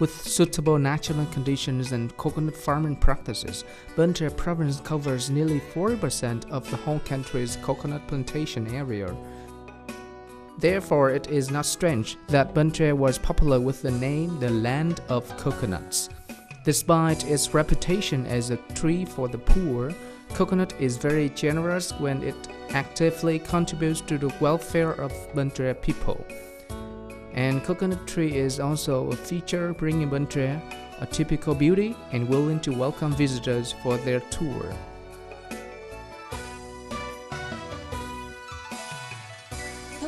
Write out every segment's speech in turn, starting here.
With suitable natural conditions and coconut farming practices, Bến Tre province covers nearly 40% of the whole country's coconut plantation area. Therefore, it is not strange that Bến Tre was popular with the name the Land of Coconuts. Despite its reputation as a tree for the poor, coconut is very generous when it actively contributes to the welfare of Bến Tre people. And coconut tree is also a feature bringing Bến Tre a typical beauty and willing to welcome visitors for their tour.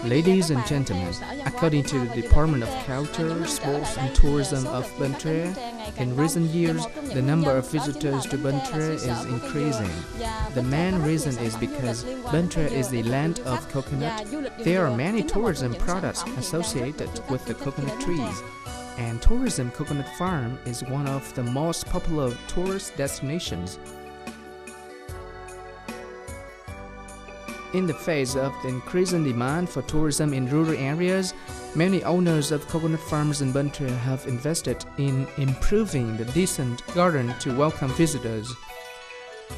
Ladies and gentlemen, according to the Department of Culture, Sports and Tourism of Bến Tre, in recent years, the number of visitors to Bến Tre is increasing. The main reason is because Bến Tre is the land of coconut. There are many tourism products associated with the coconut trees, and tourism coconut farm is one of the most popular tourist destinations. In the face of the increasing demand for tourism in rural areas, many owners of coconut farms in Bến Tre have invested in improving the decent garden to welcome visitors.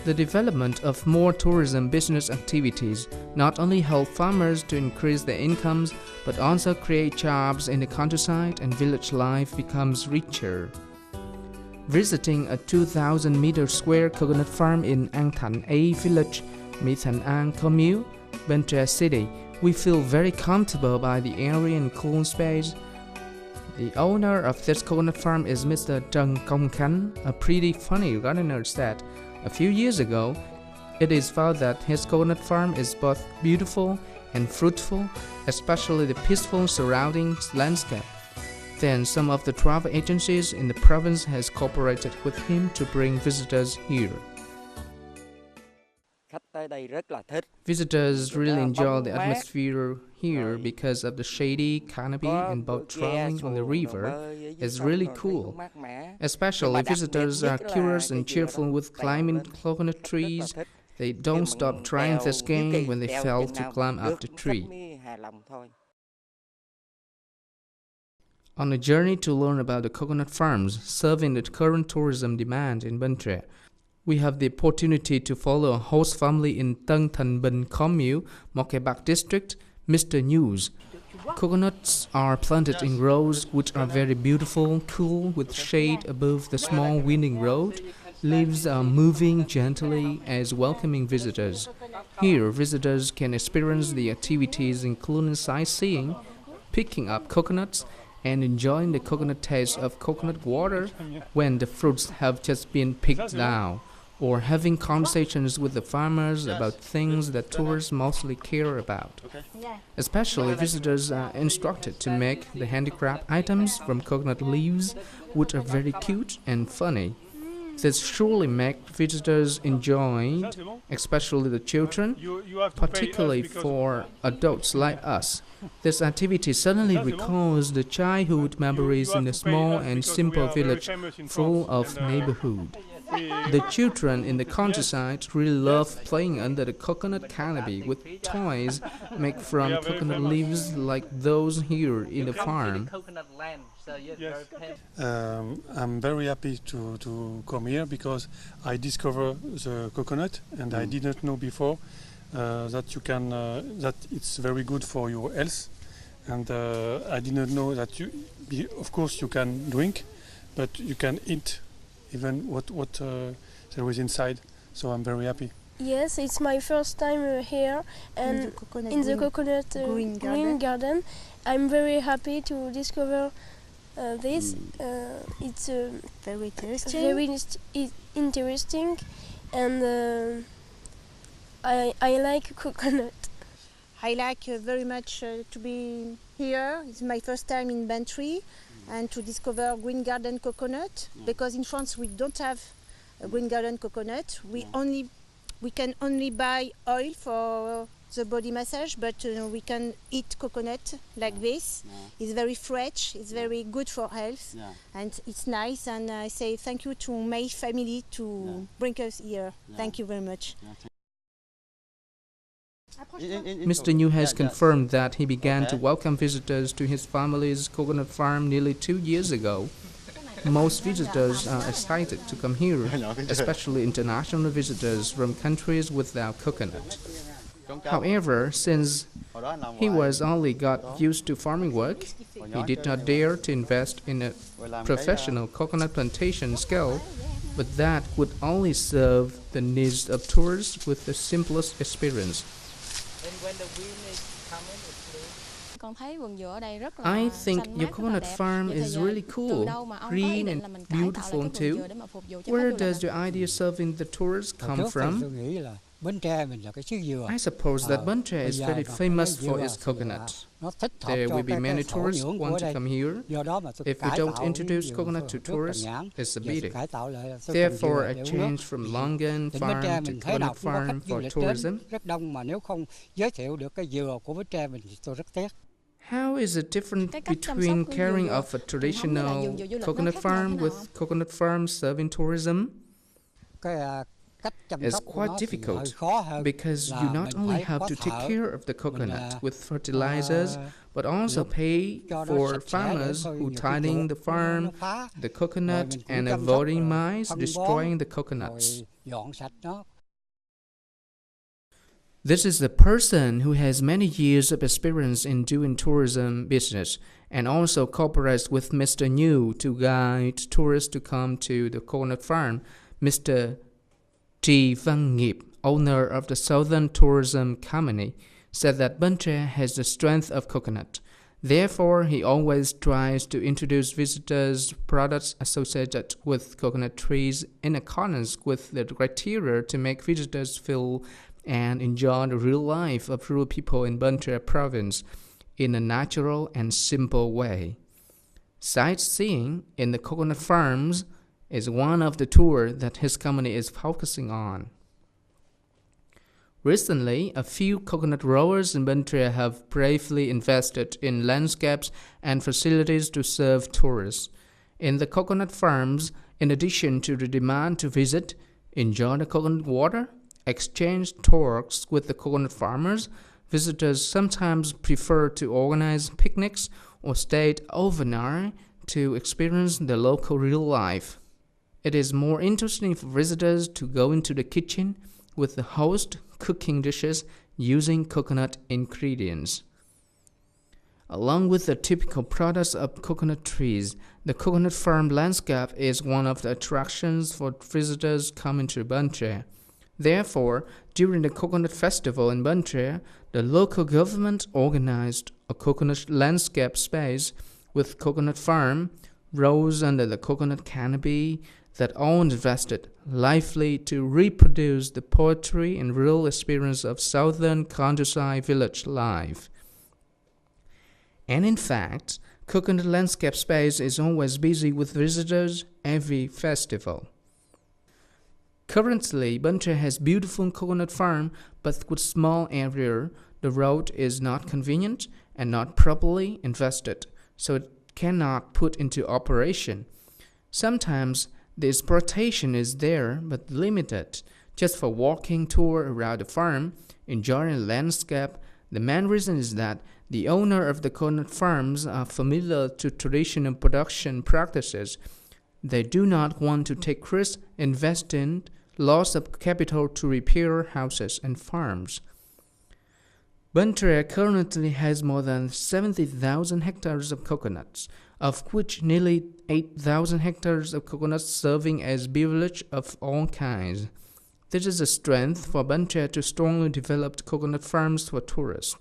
The development of more tourism business activities not only help farmers to increase their incomes, but also create jobs in the countryside, and village life becomes richer. Visiting a 2,000-meter square coconut farm in An Thạnh A village, Mỹ Thạnh An commune, Bến Tre city, we feel very comfortable by the area and cool space. The owner of this coconut farm is Mr. Trần Công Khánh, a pretty funny gardener said. A few years ago, it is found that his coconut farm is both beautiful and fruitful, especially the peaceful surrounding landscape. Then some of the travel agencies in the province has cooperated with him to bring visitors here. Visitors really enjoy the atmosphere here because of the shady canopy, and boat traveling on the river is really cool. Especially visitors are curious and cheerful with climbing coconut trees. They don't stop trying this game when they fail to climb up the tree. On a journey to learn about the coconut farms serving the current tourism demand in Bến Tre, we have the opportunity to follow a host family in Tân Thành Bình commune, Mộc Bắc district, Mr. News. Coconuts are planted in rows which are very beautiful, cool, with shade above the small winding road. Leaves are moving gently as welcoming visitors. Here, visitors can experience the activities including sightseeing, picking up coconuts, and enjoying the coconut taste of coconut water when the fruits have just been picked down, or having conversations with the farmers about things that tourists mostly care about. Especially visitors are instructed to make the handicraft items from coconut leaves, which are very cute and funny. This surely make visitors enjoy it, especially the children, particularly for adults like us. This activity suddenly recalls the childhood memories in a small and simple village full of neighborhood. The children in the countryside really love playing under the coconut canopy with toys made from coconut leaves like those here in the farm. I'm very happy to come here because I discovered the coconut, and I did not know before that it's very good for your health, and I did not know that of course you can drink, but you can eat even what there is inside. So I'm very happy. Yes, it's my first time here and in the coconut green garden. I'm very happy to discover this. It's very interesting, and I like coconut. I like very much to be here. It's my first time in Bến Tre, and to discover green garden coconut, because in France we don't have a green garden coconut. We can only buy oil for the body massage, but we can eat coconut like this. It's very fresh, it's very good for health, and it's nice, and I say thank you to my family to bring us here. Thank you very much. Mr. New has confirmed that he began to welcome visitors to his family's coconut farm nearly 2 years ago. Most visitors are excited to come here, especially international visitors from countries without coconut. However, since he was only got used to farming work, he did not dare to invest in a professional coconut plantation scale, but that would only serve the needs of tourists with the simplest experience. I think your coconut farm is really cool, green and beautiful too. Where does your idea of serving the tourists come from? I suppose that Bến Tre is very famous for its coconut. There will be many tourists who want to come here. If we don't introduce coconut to tourists, it's a pity. Therefore, I changed from Longan farm to coconut farm for tourism. How is it different between caring of a traditional coconut farm with coconut farm serving tourism? It's quite difficult because you not only have to take care of the coconut with fertilizers, but also pay for farmers who tidying the farm, the coconut, and avoiding mice destroying the coconuts. This is a person who has many years of experience in doing tourism business and also cooperates with Mr. New to guide tourists to come to the coconut farm. Mr. Tri Văn Nghiệp, owner of the Southern Tourism Company, said that Bến Tre has the strength of coconut. Therefore, he always tries to introduce visitors products associated with coconut trees in accordance with the criteria to make visitors feel and enjoy the real life of rural people in Bến Tre province in a natural and simple way. Sightseeing in the coconut farms is one of the tours that his company is focusing on. Recently, a few coconut growers in Bến Tre have bravely invested in landscapes and facilities to serve tourists. In the coconut farms, in addition to the demand to visit, enjoy the coconut water, exchange talks with the coconut farmers, visitors sometimes prefer to organize picnics or stay overnight to experience the local real life. It is more interesting for visitors to go into the kitchen with the host cooking dishes using coconut ingredients. Along with the typical products of coconut trees, the coconut farm landscape is one of the attractions for visitors coming to Bến Tre. Therefore, during the coconut festival in Bến Tre, the local government organized a coconut landscape space with coconut farm, rose under the coconut canopy, that all invested lively to reproduce the poetry and real experience of southern countryside village life. And in fact, coconut landscape space is always busy with visitors every festival. Currently, Bến Tre has beautiful coconut farm, but with small area, the road is not convenient and not properly invested, so it cannot put into operation. Sometimes the exploitation is there, but limited, just for walking tour around the farm, enjoying the landscape. The main reason is that the owner of the coconut farms are familiar to traditional production practices. They do not want to take risks, invest in loss of capital to repair houses and farms. Bến Tre currently has more than 70,000 hectares of coconuts, of which nearly 8,000 hectares of coconuts serving as beverage of all kinds. This is a strength for Bến Tre to strongly develop coconut farms for tourists.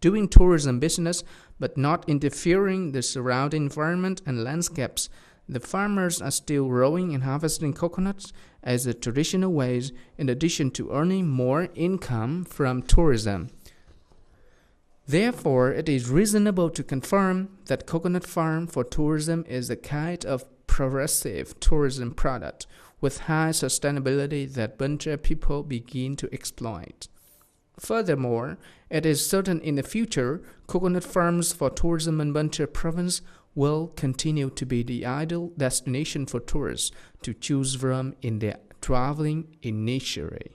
Doing tourism business but not interfering the surrounding environment and landscapes, the farmers are still growing and harvesting coconuts as a traditional ways in addition to earning more income from tourism. Therefore, it is reasonable to confirm that coconut farm for tourism is a kind of progressive tourism product with high sustainability that Bến Tre people begin to exploit. Furthermore, it is certain in the future, coconut farms for tourism in Bến Tre province will continue to be the ideal destination for tourists to choose from in their traveling initially.